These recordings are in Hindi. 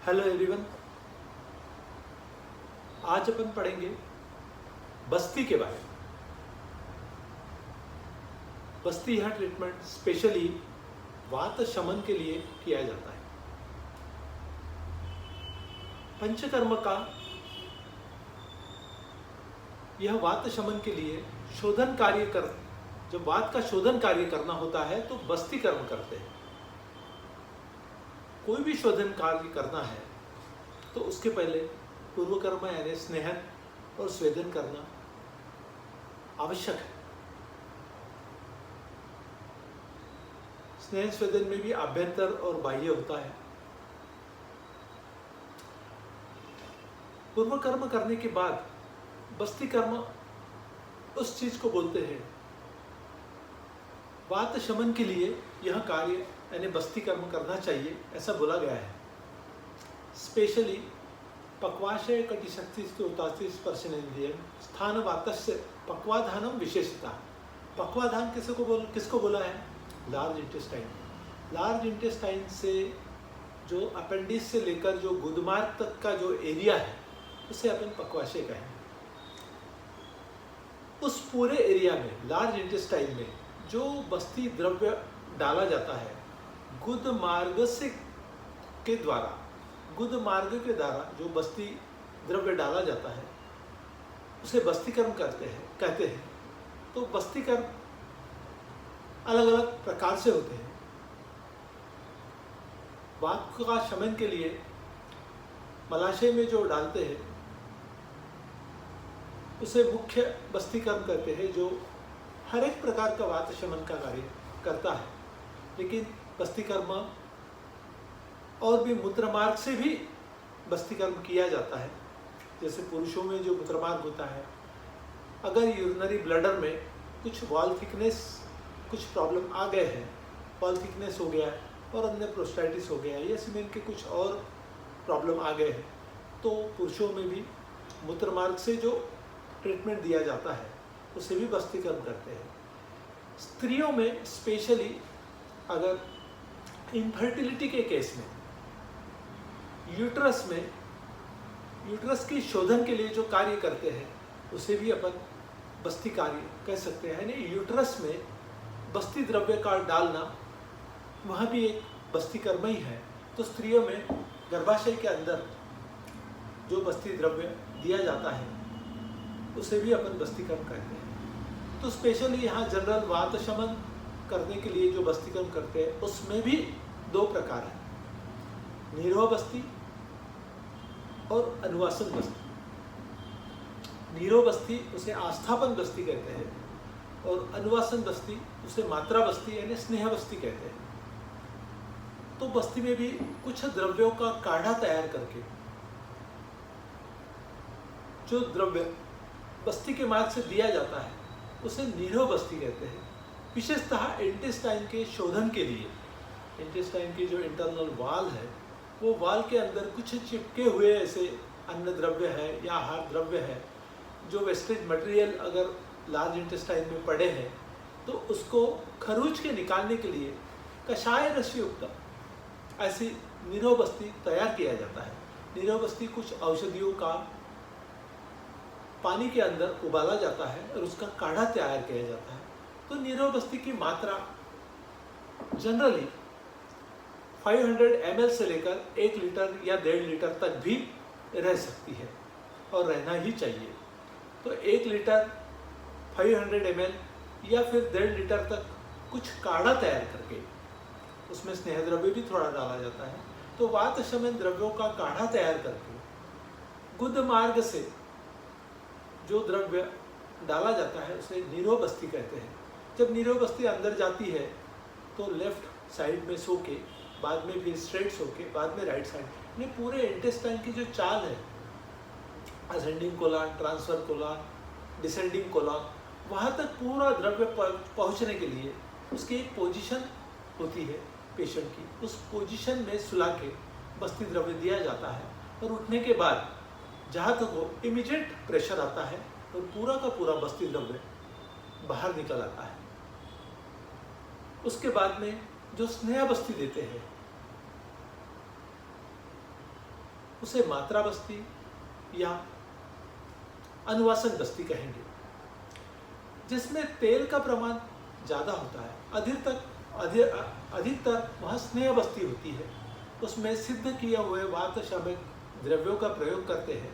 Hello everyone. आज अपन पढ़ेंगे बस्ती के बारे में। बस्ती यह ट्रीटमेंट स्पेशली वात शमन के लिए किया जाता है। पंचकर्म का यह वात शमन के लिए शोधन कार्य कर जब वात का शोधन कार्य करना होता है तो बस्ती कर्म करते हैं। कोई भी शोधन कार्य करना है तो उसके पहले पूर्व कर्म यानी स्नेहन और स्वेदन करना आवश्यक है। स्नेहन स्वेदन में भी आभ्यंतर और बाह्य होता है। पूर्व कर्म करने के बाद बस्ती कर्म उस चीज को बोलते हैं। वात शमन के लिए यह कार्य यानी बस्ती कर्म करना चाहिए ऐसा बोला गया है। स्पेशली पक्वाशय कटिशक्ति स्पर्शनेन्द्रियम स्थान वातस्य पक्वाधानम विशेषता। पक्वाधान किसको बोला है? Large intestine. लार्ज इंटेस्टाइन से जो अपेंडिक्स से लेकर जो गुदमार्ग तक का जो एरिया है उसे अपन पक्वाशय कहें। उस पूरे एरिया में लार्ज इंटेस्टाइन में जो बस्ती द्रव्य डाला जाता है गुद मार्ग के द्वारा जो बस्ती द्रव्य डाला जाता है उसे बस्ती कर्म कहते हैं। तो बस्ती कर्म अलग अलग प्रकार से होते हैं। वात का शमन के लिए मलाशय में जो डालते हैं उसे मुख्य बस्ती कर्म कहते हैं, जो हर एक प्रकार का वात शमन का कार्य करता है। लेकिन बस्ती कर्म और भी मूत्रमार्ग से भी बस्ती कर्म किया जाता है। जैसे पुरुषों में जो मूत्रमार्ग होता है, अगर यूरिनरी ब्लडर में कुछ वॉल थिकनेस कुछ प्रॉब्लम आ गए हैं, वॉल थिकनेस हो गया है और अन्य प्रोस्टाइटिस हो गया है या सीमेन के कुछ और प्रॉब्लम आ गए हैं, तो पुरुषों में भी मूत्रमार्ग से जो ट्रीटमेंट दिया जाता है उसे भी बस्ती कर्म करते हैं। स्त्रियों में स्पेशली अगर इनफर्टिलिटी के केस में यूट्रस की शोधन के लिए जो कार्य करते हैं उसे भी अपन बस्ती कार्य कह सकते हैं। यानी यूट्रस में बस्ती द्रव्य का डालना वह भी एक बस्ती कर्म ही है। तो स्त्रियों में गर्भाशय के अंदर जो बस्ती द्रव्य दिया जाता है उसे भी अपन बस्ती कर्म कहते हैं। तो स्पेशली यहाँ जनरल वात शमन करने के लिए जो बस्ती कर्म करते हैं उसमें भी दो प्रकार है, नीरोह बस्ती और अनुवासन बस्ती। नीरोह बस्ती उसे आस्थापन बस्ती कहते हैं और अनुवासन बस्ती उसे मात्रा बस्ती यानी स्नेह बस्ती कहते हैं। तो बस्ती में भी कुछ द्रव्यों का काढ़ा तैयार करके जो द्रव्य बस्ती के मार्ग से दिया जाता है उसे नीरोह बस्ती कहते हैं। विशेषतः इंटेस्टाइन के शोधन के लिए, इंटेस्टाइन की जो इंटरनल वाल है वो वाल के अंदर कुछ चिपके हुए ऐसे अन्न द्रव्य है या आहार द्रव्य है, जो वेस्टेज मटेरियल अगर लार्ज इंटेस्टाइन में पड़े हैं तो उसको खरूच के निकालने के लिए कषाय रस युक्त ऐसी नीरोह बस्ती तैयार किया जाता है। नीरोह बस्ती कुछ औषधियों का पानी के अंदर उबाला जाता है और उसका काढ़ा तैयार किया जाता है। तो नीरोह बस्ती की मात्रा जनरली 500 ml से लेकर 1 लीटर या 1.5 लीटर तक भी रह सकती है और रहना ही चाहिए। तो 1 लीटर 500 ml या फिर 1.5 लीटर तक कुछ काढ़ा तैयार करके उसमें स्नेह द्रव्य भी थोड़ा डाला जाता है। तो वात शमन द्रव्यों का काढ़ा तैयार करके गुद मार्ग से जो द्रव्य डाला जाता है उसे नीरोह बस्ती कहते हैं। जब नीरोह बस्ती अंदर जाती है तो लेफ्ट साइड में सो के, बाद में फिर स्ट्रेट सो के, बाद में राइट साइड, ये पूरे इंटेस्टाइन की जो चाल है, ascending colon, transfer colon, descending colon, वहाँ तक पूरा द्रव्य पहुँचने के लिए उसकी एक पोजीशन होती है पेशेंट की। उस पोजीशन में सुला के बस्ती द्रव्य दिया जाता है और उठने के बाद जहाँ तक वो इमीडिएट प्रेशर आता है और पूरा का पूरा बस्ती द्रव्य बाहर निकल आता है। उसके बाद में जो स्नेह बस्ती देते हैं उसे मात्रा बस्ती या अनुवासन बस्ती कहेंगे, जिसमें तेल का प्रमाण ज़्यादा होता है। अधिकतर वह स्नेह बस्ती होती है, उसमें सिद्ध किए हुए वात शामक द्रव्यों का प्रयोग करते हैं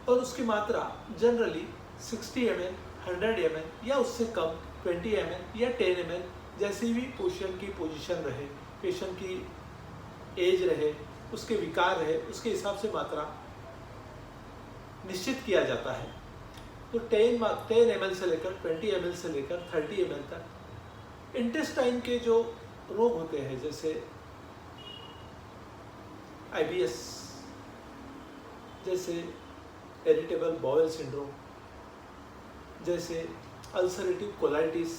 और उसकी मात्रा जनरली 60 ml, 100 ml या उससे कम 20 ml या 10 ml, जैसी भी पेशेंट की पोजीशन रहे, पेशेंट की एज रहे, उसके विकार रहे, उसके हिसाब से मात्रा निश्चित किया जाता है। तो 10 ml से लेकर 20 ml से लेकर 30 ml तक इंटेस्टाइन के जो रोग होते हैं, जैसे IBS, जैसे इरिटेबल बाउल सिंड्रोम, जैसे अल्सरेटिव कोलाइटिस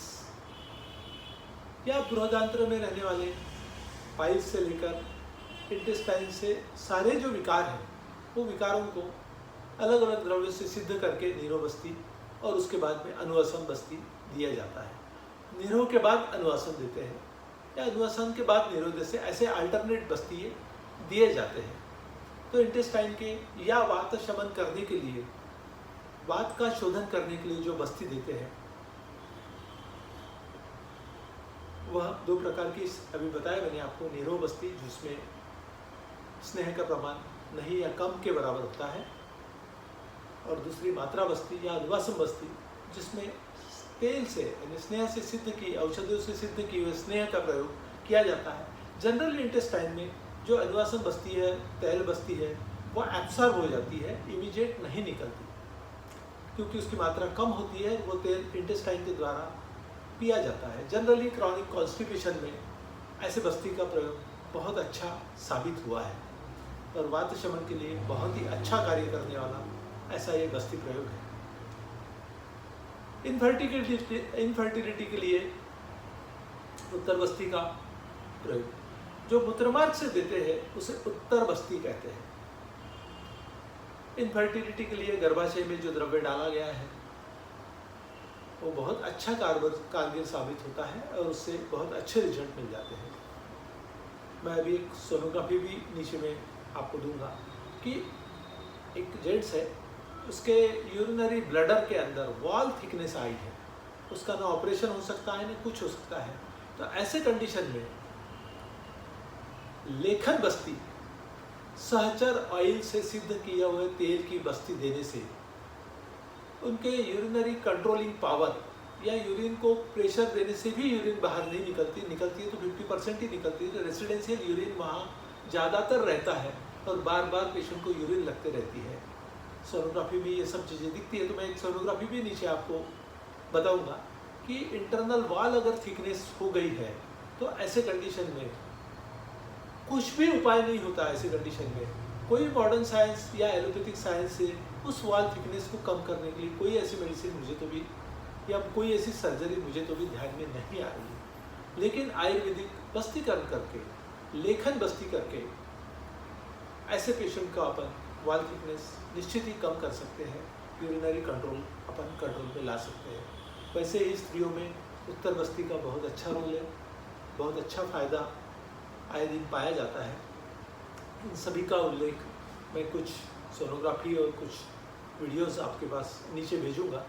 या बृहदांत्र में रहने वाले पाइल्स से लेकर इंटेस्टाइन से सारे जो विकार हैं, वो विकारों को अलग अलग द्रव्यों से सिद्ध करके नीरो बस्ती और उसके बाद में अनुवासन बस्ती दिया जाता है। नीरो के बाद अनुवासन देते हैं या अनुवासन के बाद नीरो, जैसे ऐसे अल्टरनेट बस्ती दिए जाते हैं। तो इंटेस्टाइन के या वात शमन करने के लिए, वात का शोधन करने के लिए जो बस्ती देते हैं, वह 2 प्रकार की अभी बताया मैंने आपको। नीरो बस्ती जिसमें स्नेह का प्रमाण नहीं या कम के बराबर होता है, और दूसरी मात्रा बस्ती या अनुवासन बस्ती जिसमें तेल से यानी स्नेह से सिद्ध की, औषधियों से सिद्ध की हुए स्नेह का प्रयोग किया जाता है। जनरल इंटेस्टाइन में जो अनुवासन बस्ती है, तेल बस्ती है, वह एब्सॉर्ब हो जाती है, इमीडिएट नहीं निकलती, क्योंकि उसकी मात्रा कम होती है। वो तेल इंटेस्टाइन के द्वारा पिया जाता है। जनरली क्रॉनिक कॉन्स्टिपेशन में ऐसे बस्ती का प्रयोग बहुत अच्छा साबित हुआ है और वात शमन के लिए बहुत ही अच्छा कार्य करने वाला ऐसा ये बस्ती प्रयोग है। इनफर्टिलिटी के लिए उत्तर बस्ती का प्रयोग जो मूत्रमार्ग से देते हैं उसे उत्तर बस्ती कहते हैं। इनफर्टिलिटी के लिए गर्भाशय में जो द्रव्य डाला गया है वो बहुत अच्छा कारगर साबित होता है और उससे बहुत अच्छे रिजल्ट मिल जाते हैं। मैं अभी एक सोनोग्राफी भी नीचे में आपको दूंगा कि एक जेंट्स है, उसके यूरिनरी ब्लडर के अंदर वॉल थिकनेस आई है, उसका ना ऑपरेशन हो सकता है ना कुछ हो सकता है। तो ऐसे कंडीशन में लेखन बस्ती, सहचर ऑयल से सिद्ध किया हुए तेल की बस्ती देने से उनके यूरिनरी कंट्रोलिंग पावर या यूरिन को प्रेशर देने से भी यूरिन बाहर नहीं निकलती है तो 50% ही निकलती है। तो रेसिडेंशियल यूरिन वहाँ ज़्यादातर रहता है और बार बार पेशेंट को यूरिन लगते रहती है। सोनोग्राफी में ये सब चीज़ें दिखती है। तो मैं एक सोनोग्राफी भी नीचे आपको बताऊंगा कि इंटरनल वॉल अगर थिकनेस हो गई है तो ऐसे कंडीशन में कुछ भी उपाय नहीं होता। ऐसे कंडीशन में कोई मॉडर्न साइंस या एलोपैथिक साइंस से उस वॉल थिकनेस को कम करने के लिए कोई ऐसी मेडिसिन मुझे तो भी या कोई ऐसी सर्जरी मुझे तो भी ध्यान में नहीं आ रही है। लेकिन आयुर्वेदिक बस्तीकरण करके, लेखन बस्ती करके ऐसे पेशेंट का अपन वॉल थिकनेस निश्चित ही कम कर सकते हैं, यूरिनरी कंट्रोल अपन कंट्रोल में ला सकते हैं। वैसे ही स्त्रियों में उत्तर बस्ती का बहुत अच्छा रोल है, बहुत अच्छा फायदा आए दिन पाया जाता है। इन सभी का उल्लेख मैं कुछ सोनोग्राफी और कुछ वीडियोस आपके पास नीचे भेजूंगा,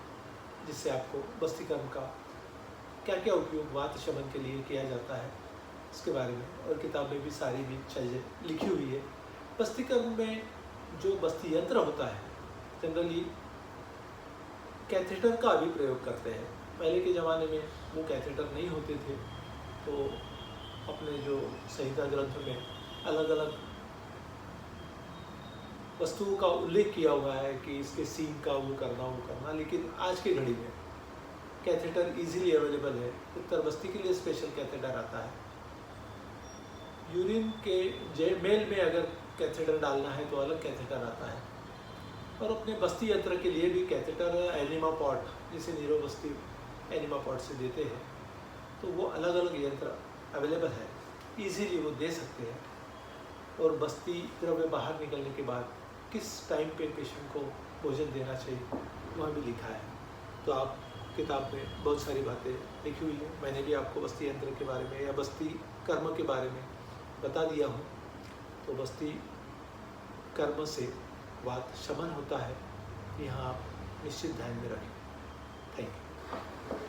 जिससे आपको बस्तीकरण का क्या क्या उपयोग वात शमन के लिए किया जाता है इसके बारे में, और किताब में भी सारी भी चीज़ें लिखी हुई है। बस्तीकरण में जो बस्ती यंत्र होता है जनरली कैथेटर का भी प्रयोग करते हैं। पहले के ज़माने में वो कैथेटर नहीं होते थे, तो अपने जो संहिता ग्रंथ में अलग अलग वस्तुओं का उल्लेख किया हुआ है कि इसके सीन का वो करना, लेकिन आज की घड़ी में कैथेटर इजीली अवेलेबल है। उत्तर बस्ती के लिए स्पेशल कैथेटर आता है। यूरिन के मेल में अगर कैथेटर डालना है तो अलग कैथेटर आता है, और अपने बस्ती यंत्र के लिए भी कैथेटर एनिमा पॉट, जिसे नीरो बस्ती एनिमा पॉट से देते हैं, तो वो अलग अलग यंत्र अवेलेबल है, इजीली वो दे सकते हैं। और बस्ती द्रव्य बाहर निकलने के बाद किस टाइम पे पेशेंट को भोजन देना चाहिए वह भी लिखा है। तो आप किताब में बहुत सारी बातें लिखी हुई हैं। मैंने भी आपको बस्ती यंत्र के बारे में या बस्ती कर्म के बारे में बता दिया हूँ। तो बस्ती कर्म से वात शमन होता है। यहाँ आप निश्चित ध्यान में रखें। Thank you.